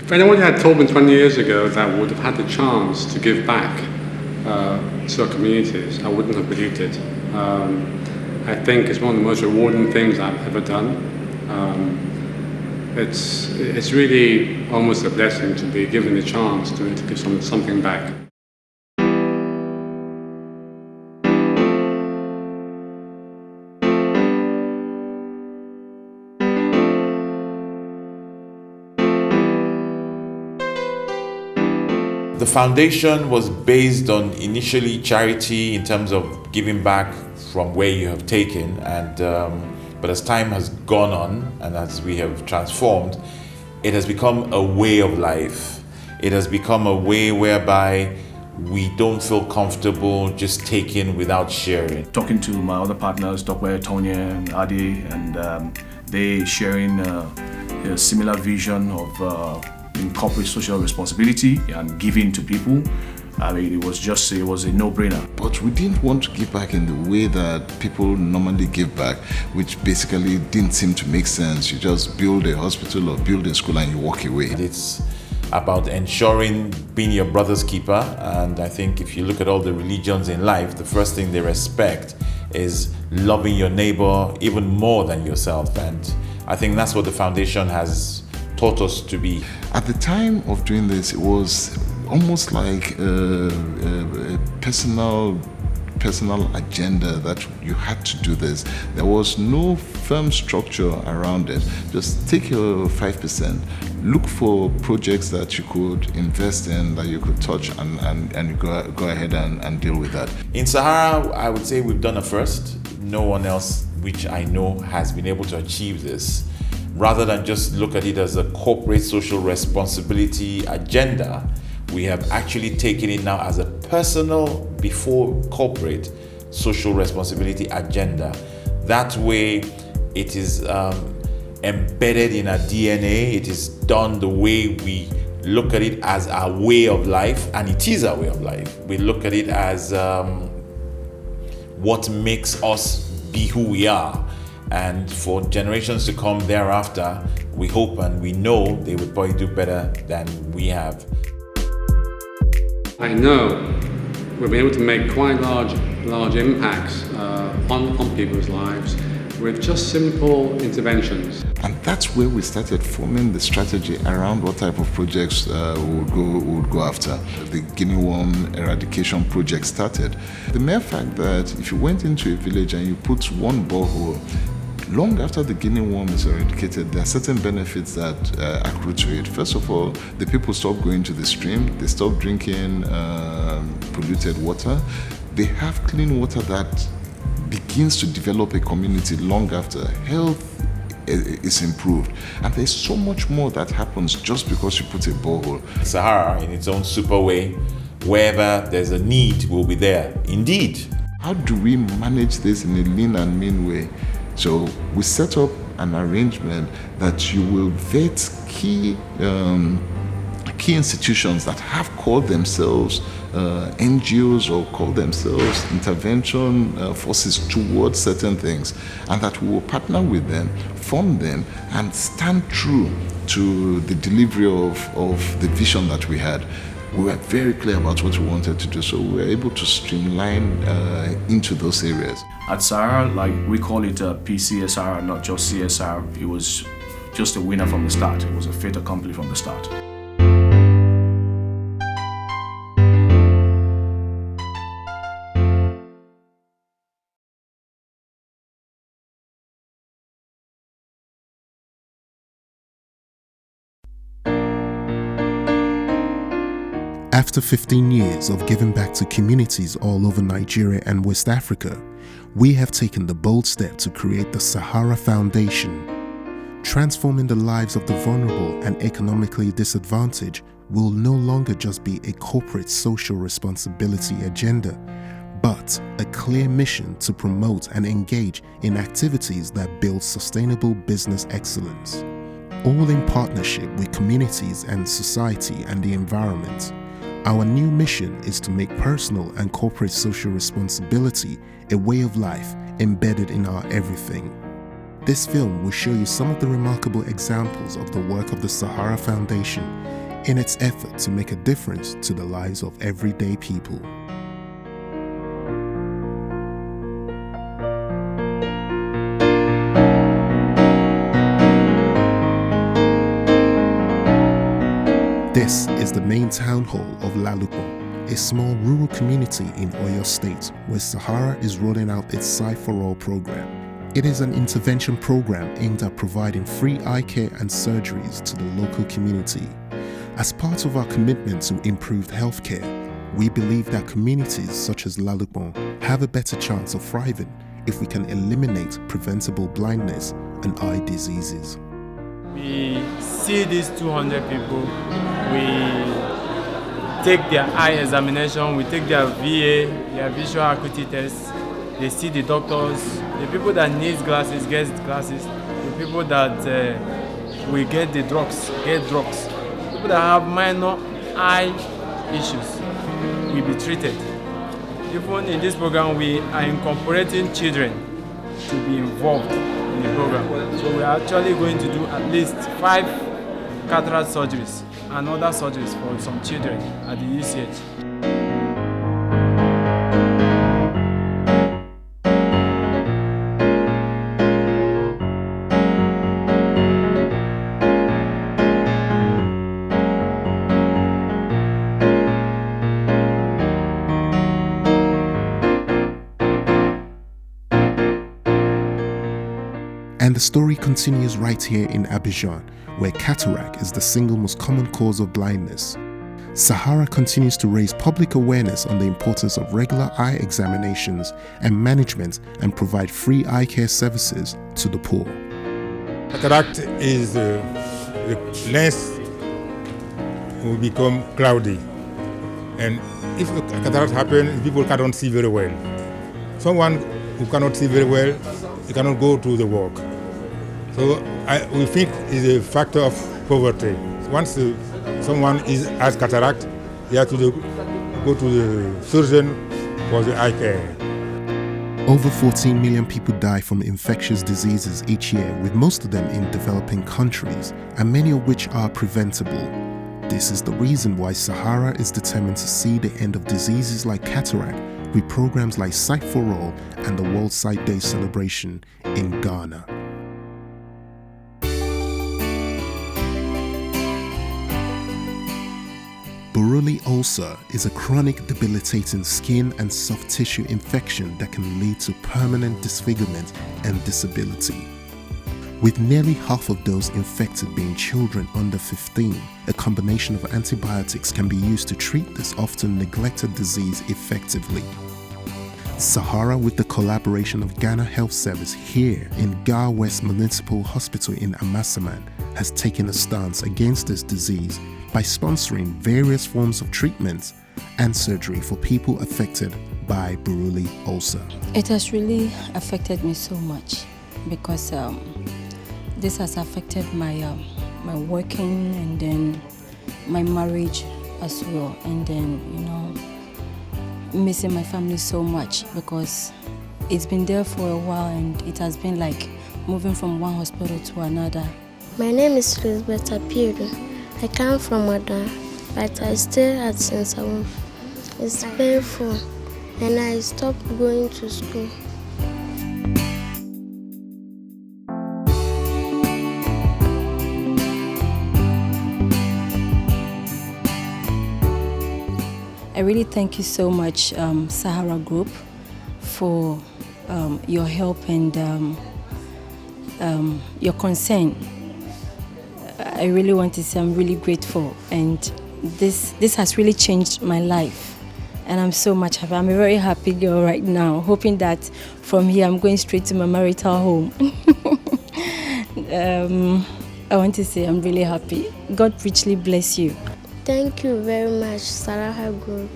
If anyone had told me 20 years ago that we would have had the chance to give back to our communities, I wouldn't have believed it. I think it's one of the most rewarding things I've ever done. It's really almost a blessing to be given the chance to give something back. The foundation was based on initially charity in terms of giving back from where you have taken, and but as time has gone on and as we have transformed, it has become a way of life. It has become a way whereby we don't feel comfortable just taking without sharing. Talking to my other partners, Dr. Tonya and Adi, and they sharing a similar vision of corporate social responsibility and giving to people. I mean, it was a no-brainer. But we didn't want to give back in the way that people normally give back, which basically didn't seem to make sense. You just build a hospital or build a school and you walk away. It's about ensuring being your brother's keeper, and I think if you look at all the religions in life, the first thing they respect is loving your neighbor even more than yourself, and I think that's what the foundation has taught us to be. At the time of doing this, it was almost like a personal agenda that you had to do this. There was no firm structure around it. Just take your 5%, look for projects that you could invest in, that you could touch, and you go ahead and deal with that. In Sahara, I would say we've done a first. No one else, which I know, has been able to achieve this. Rather than just look at it as a corporate social responsibility agenda, we have actually taken it now as a personal before corporate social responsibility agenda. That way it is embedded in our DNA. It is done the way we look at it as our way of life, and it is our way of life. We look at it as what makes us be who we are. And for generations to come thereafter, we hope and we know they would probably do better than we have. I know we've been able to make quite large impacts on people's lives with just simple interventions. And that's where we started forming the strategy around what type of projects we would go after. The guinea worm eradication project started. The mere fact that if you went into a village and you put one borehole, long after the guinea worm is eradicated, there are certain benefits that accrue to it. First of all, the people stop going to the stream, they stop drinking polluted water. They have clean water that begins to develop a community long after. Health is improved. And there's so much more that happens just because you put a borehole. Sahara, in its own super way, wherever there's a need, will be there. Indeed. How do we manage this in a lean and mean way? So we set up an arrangement that you will vet key institutions that have called themselves NGOs or call themselves intervention forces towards certain things, and that we will partner with them, fund them, and stand true to the delivery of the vision that we had. We were very clear about what we wanted to do, so we were able to streamline into those areas. At Sahara, like we call it PCSR, not just CSR. It was just a winner from the start. It was a fait accompli from the start. After 15 years of giving back to communities all over Nigeria and West Africa, we have taken the bold step to create the Sahara Foundation. Transforming the lives of the vulnerable and economically disadvantaged will no longer just be a corporate social responsibility agenda, but a clear mission to promote and engage in activities that build sustainable business excellence, all in partnership with communities and society and the environment. Our new mission is to make personal and corporate social responsibility a way of life embedded in our everything. This film will show you some of the remarkable examples of the work of the Sahara Foundation in its effort to make a difference to the lives of everyday people. This is the main town hall of Lalukon, a small rural community in Oyo State where Sahara is rolling out its Sight for All program. It is an intervention program aimed at providing free eye care and surgeries to the local community. As part of our commitment to improved healthcare, we believe that communities such as Lalukon have a better chance of thriving if we can eliminate preventable blindness and eye diseases. We see these 200 people, we take their eye examination, we take their VA, their visual acuity tests, they see the doctors, the people that need glasses get glasses, the people that we get the drugs, get drugs. People that have minor eye issues will be treated. Even in this program, we are incorporating children to be involved in the program. So we are actually going to do at least 5 cataract surgeries and other surgeries for some children at the UCH. And the story continues right here in Abidjan, where cataract is the single most common cause of blindness. Sahara continues to raise public awareness on the importance of regular eye examinations and management and provide free eye care services to the poor. Cataract is the lens will become cloudy, and if a cataract happens, people cannot see very well. Someone who cannot see very well, he cannot go to the work. So we think it's a factor of poverty. Once someone has cataract, he has to go to the surgeon for the eye care. Over 14 million people die from infectious diseases each year, with most of them in developing countries, and many of which are preventable. This is the reason why Sahara is determined to see the end of diseases like cataract with programs like Sight for All and the World Sight Day celebration in Ghana. Burley ulcer is a chronic debilitating skin and soft tissue infection that can lead to permanent disfigurement and disability. With nearly half of those infected being children under 15, a combination of antibiotics can be used to treat this often neglected disease effectively. Sahara, with the collaboration of Ghana Health Service here in Ga West Municipal Hospital in Amasaman, has taken a stance against this disease by sponsoring various forms of treatments and surgery for people affected by Burley ulcer. It has really affected me so much because this has affected my working and then my marriage as well, and then missing my family so much because it's been there for a while and it has been like moving from one hospital to another. My name is Elizabeth Apiedo. I come from Oda, but I stay at Sensawon. It's painful and I stopped going to school. I really thank you so much, Sahara Group, for your help and your concern. I really want to say I'm really grateful, and this has really changed my life, and I'm so much happy. I'm a very happy girl right now, hoping that from here I'm going straight to my marital home. I want to say I'm really happy. God richly bless you. Thank you very much, Sahara Group.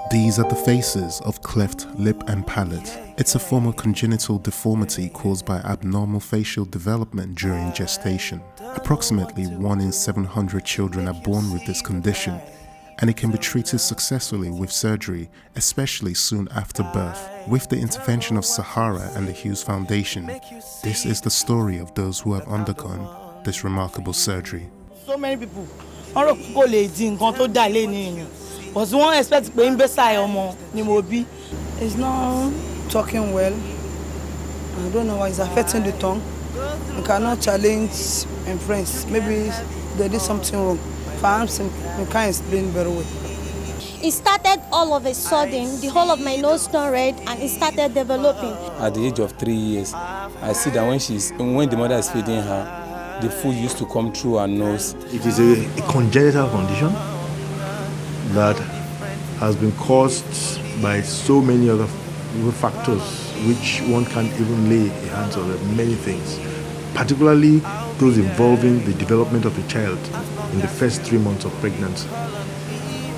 These are the faces of cleft lip and palate. It's a form of congenital deformity caused by abnormal facial development during gestation. Approximately 1 in 700 children are born with this condition, and it can be treated successfully with surgery, especially soon after birth. With the intervention of Sahara and the Hughes Foundation, this is the story of those who have undergone this remarkable surgery. So many people because one expects to be in It's not talking well. I don't know why it's affecting the tongue. I cannot challenge my friends. Maybe they did something wrong. Perhaps I can't explain very well. It started all of a sudden, the whole of my nose turned red and it started developing. At the age of 3 years, I see that when the mother is feeding her, the food used to come through her nose. It is a congenital condition that has been caused by so many other factors which one can't even lay a hands on. Many things, particularly those involving the development of the child in the first 3 months of pregnancy,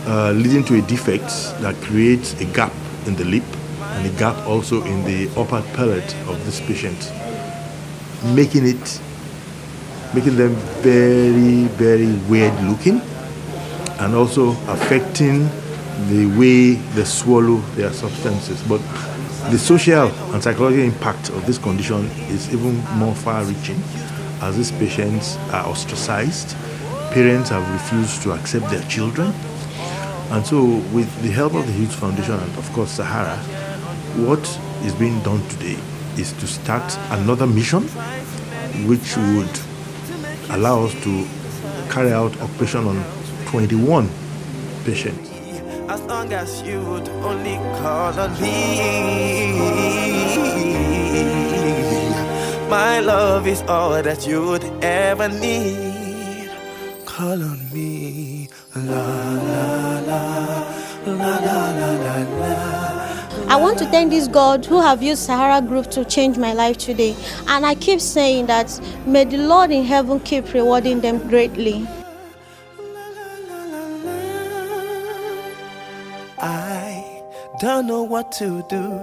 leading to a defect that creates a gap in the lip and a gap also in the upper palate of this patient, making them very, very weird looking, and also affecting the way they swallow their substances. But the social and psychological impact of this condition is even more far-reaching, as these patients are ostracized. Parents have refused to accept their children. And so with the help of the Hughes Foundation and of course Sahara, what is being done today is to start another mission which would allow us to carry out operation on 21 patients. As long as you would only call on me, my love is all that you would ever need. Call on me, la la la, la la la la la. I want to thank this God who have used Sahara Group to change my life today. And I keep saying that may the Lord in heaven keep rewarding them greatly. I don't know what to do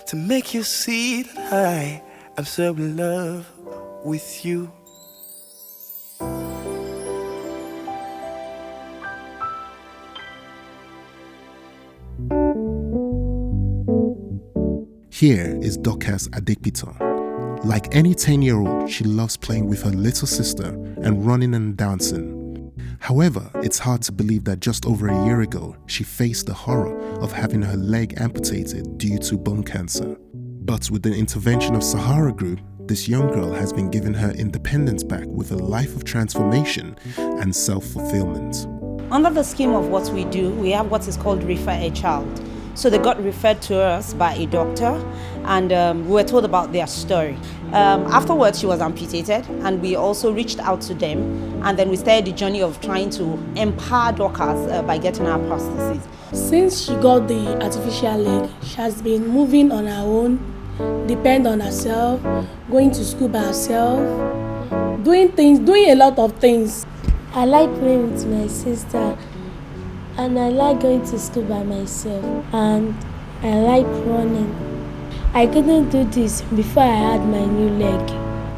to make you see that I am so in love with you. Here is Dorcas Adekpito. Like any 10-year-old, she loves playing with her little sister and running and dancing. However, it's hard to believe that just over a year ago, she faced the horror of having her leg amputated due to bone cancer. But with the intervention of Sahara Group, this young girl has been given her independence back with a life of transformation and self-fulfillment. Under the scheme of what we do, we have what is called Refer a Child. So they got referred to us by a doctor, and we were told about their story. Afterwards, she was amputated, and we also reached out to them, and then we started the journey of trying to empower Dorcas by getting her prosthesis. Since she got the artificial leg, she has been moving on her own, depend on herself, going to school by herself, doing a lot of things. I like playing with my sister, and I like going to school by myself, and I like running. I couldn't do this before I had my new leg.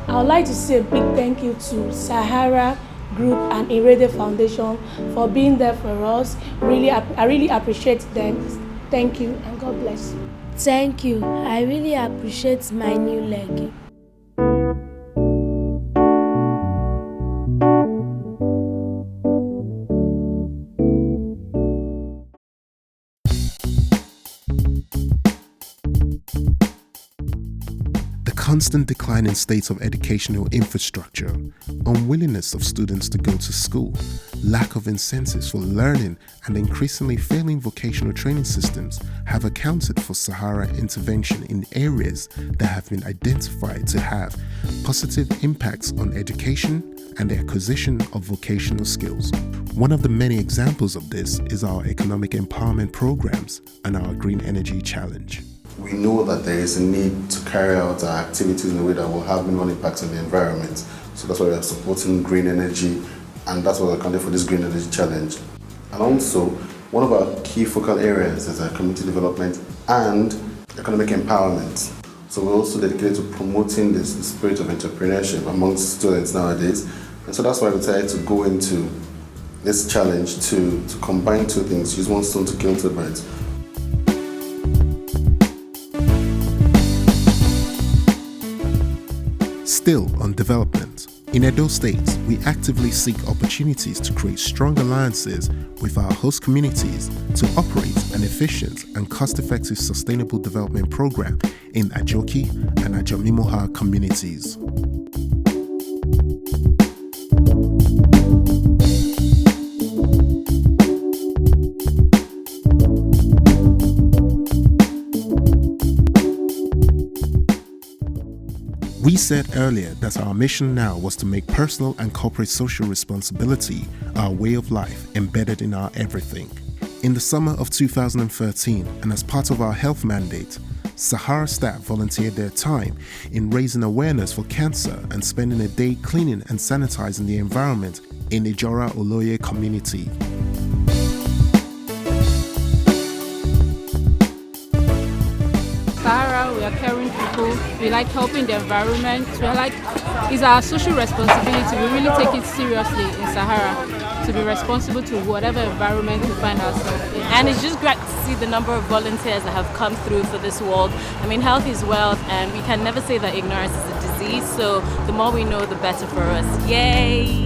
I would like to say a big thank you to Sahara Group and Irede Foundation for being there for us. I really appreciate them. Thank you, and God bless you. Thank you. I really appreciate my new leg. Constant decline in states of educational infrastructure, unwillingness of students to go to school, lack of incentives for learning, and increasingly failing vocational training systems have accounted for Sahara intervention in areas that have been identified to have positive impacts on education and the acquisition of vocational skills. One of the many examples of this is our economic empowerment programs and our Green Energy Challenge. We know that there is a need to carry out our activities in a way that will have minimal impact on the environment. So that's why we are supporting green energy, and that's what we're accounting for this Green Energy Challenge. And also, one of our key focal areas is community development and economic empowerment. So we're also dedicated to promoting the spirit of entrepreneurship amongst students nowadays. And so that's why we decided to go into this challenge to combine two things, use one stone to kill two birds. Still on development, in Edo State, we actively seek opportunities to create strong alliances with our host communities to operate an efficient and cost-effective sustainable development program in Ajoki and Ajamimoha communities. We said earlier that our mission now was to make personal and corporate social responsibility our way of life embedded in our everything. In the summer of 2013, and as part of our health mandate, Sahara staff volunteered their time in raising awareness for cancer and spending a day cleaning and sanitizing the environment in Ijora Oloye community. Sahara, we are caring people, we like helping the environment, it's our social responsibility. We really take it seriously in Sahara to be responsible to whatever environment we find ourselves in. And it's just great to see the number of volunteers that have come through for this work. I mean, health is wealth, and we can never say that ignorance is a disease, so the more we know, the better for us. Yay!